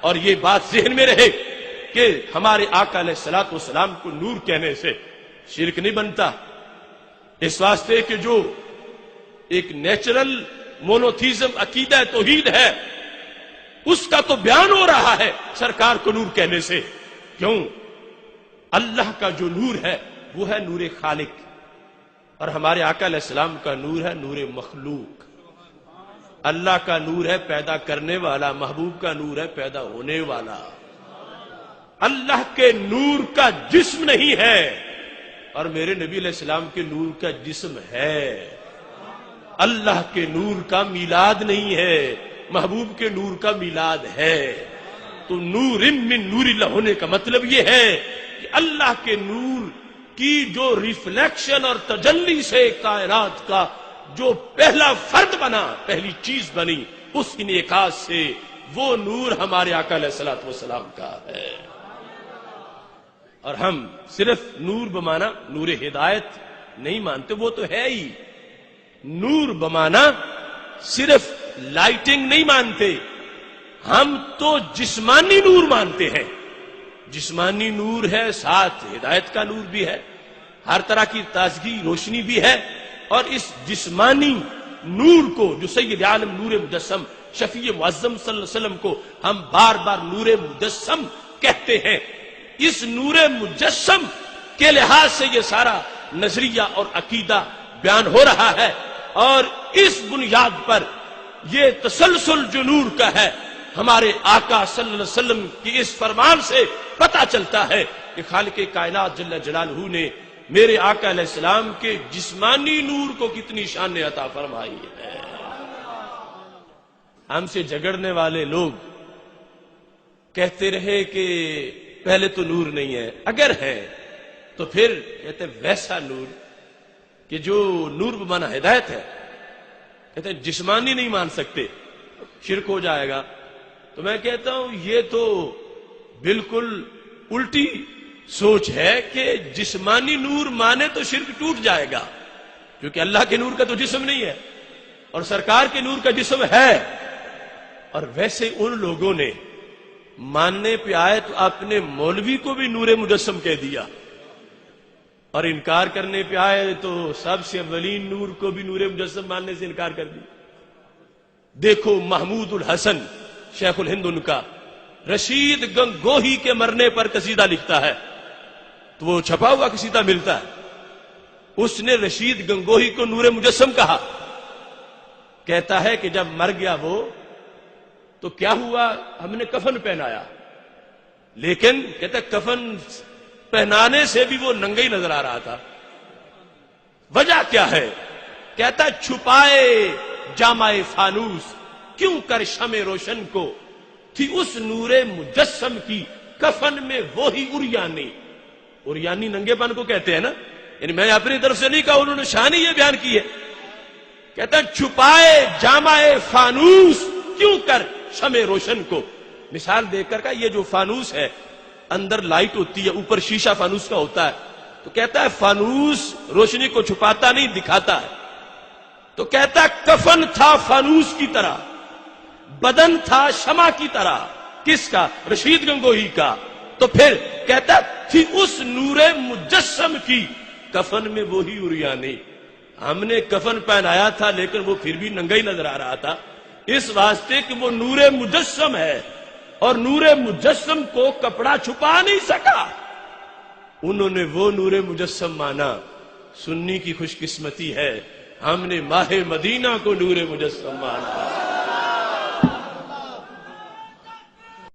اور یہ بات ذہن میں رہے کہ ہمارے آقا علیہ الصلوۃ والسلام کو نور کہنے سے شرک نہیں بنتا، اس واسطے کہ جو ایک نیچرل مونوتھیزم عقیدہ توحید ہے اس کا تو بیان ہو رہا ہے سرکار کو نور کہنے سے۔ کیوں؟ اللہ کا جو نور ہے وہ ہے نور خالق، اور ہمارے آقا علیہ السلام کا نور ہے نور مخلوق۔ اللہ کا نور ہے پیدا کرنے والا، محبوب کا نور ہے پیدا ہونے والا۔ اللہ کے نور کا جسم نہیں ہے اور میرے نبی علیہ السلام کے نور کا جسم ہے۔ اللہ کے نور کا میلاد نہیں ہے، محبوب کے نور کا میلاد ہے۔ تو نور من نور اللہ ہونے کا مطلب یہ ہے کہ اللہ کے نور کی جو ریفلیکشن اور تجلی سے کائنات کا جو پہلا فرد بنا، پہلی چیز بنی، اس انعکاس سے وہ نور ہمارے آقا علیہ الصلوۃ والسلام کا ہے۔ اور ہم صرف نور بمانا نور ہدایت نہیں مانتے، وہ تو ہے ہی۔ نور بمانا صرف لائٹنگ نہیں مانتے، ہم تو جسمانی نور مانتے ہیں۔ جسمانی نور ہے، ساتھ ہدایت کا نور بھی ہے، ہر طرح کی تازگی روشنی بھی ہے۔ اور اس جسمانی نور کو جو سید عالم نور مجسم شفیع معظم صلی اللہ علیہ وسلم کو ہم بار بار نور مجسم کہتے ہیں، اس نور مجسم کے لحاظ سے یہ سارا نظریہ اور عقیدہ بیان ہو رہا ہے، اور اس بنیاد پر یہ تسلسل جو نور کا ہے ہمارے آقا صلی اللہ علیہ وسلم کی اس فرمان سے پتہ چلتا ہے کہ خالق کائنات جل جلالہ نے میرے آقا علیہ السلام کے جسمانی نور کو کتنی شان عطا فرمائی ہے۔ ہم سے جھگڑنے والے لوگ کہتے رہے کہ پہلے تو نور نہیں ہے، اگر ہے تو پھر کہتے ویسا نور کہ جو نور بمانا ہدایت ہے، کہتے جسمانی نہیں مان سکتے، شرک ہو جائے گا۔ تو میں کہتا ہوں یہ تو بالکل الٹی سوچ ہے کہ جسمانی نور مانے تو شرک ٹوٹ جائے گا، کیونکہ اللہ کے نور کا تو جسم نہیں ہے اور سرکار کے نور کا جسم ہے۔ اور ویسے ان لوگوں نے ماننے پہ آئے تو اپنے مولوی کو بھی نور مجسم کہہ دیا، اور انکار کرنے پہ آئے تو سب سے اولین نور کو بھی نور مجسم ماننے سے انکار کر دیا۔ دیکھو محمود الحسن شیخ الہند ان کا رشید گنگوہی کے مرنے پر قصیدہ لکھتا ہے، تو وہ چھپا ہوا قصیدہ ملتا ہے، اس نے رشید گنگوہی کو نور مجسم کہا۔ کہتا ہے کہ جب مر گیا وہ تو کیا ہوا، ہم نے کفن پہنایا، لیکن کہتا ہے کفن پہنانے سے بھی وہ ننگا ہی نظر آ رہا تھا۔ وجہ کیا ہے؟ کہتا ہے چھپائے جامع فانوس کیوں کر شمع روشن کو، تھی اس نور مجسم کی کفن میں وہی اریانی۔ اریانی ننگے پن کو کہتے ہیں نا، یعنی میں اپنی طرف سے نہیں کہا، انہوں نے شان ہی یہ بیان کی ہے۔ کہتا ہے چھپائے جامع فانوس کیوں کر شمع روشن کو۔ مثال دے کر کا یہ جو فانوس ہے اندر لائٹ ہوتی ہے، اوپر شیشہ فانوس کا ہوتا ہے، تو کہتا ہے فانوس روشنی کو چھپاتا نہیں دکھاتا ہے۔ تو کہتا ہے کفن تھا فانوس کی طرح، بدن تھا شمع کی طرح، کس کا؟ رشید گنگوہی کا۔ تو پھر کہتا تھی اس نور مجسم کی کفن میں وہی اریانی۔ ہم نے کفن پہنایا تھا لیکن وہ پھر بھی ننگا ہی نظر آ رہا تھا، اس واسطے کہ وہ نور مجسم ہے اور نور مجسم کو کپڑا چھپا نہیں سکا۔ انہوں نے وہ نور مجسم مانا۔ سنی کی خوش قسمتی ہے، ہم نے ماہ مدینہ کو نور مجسم مانا۔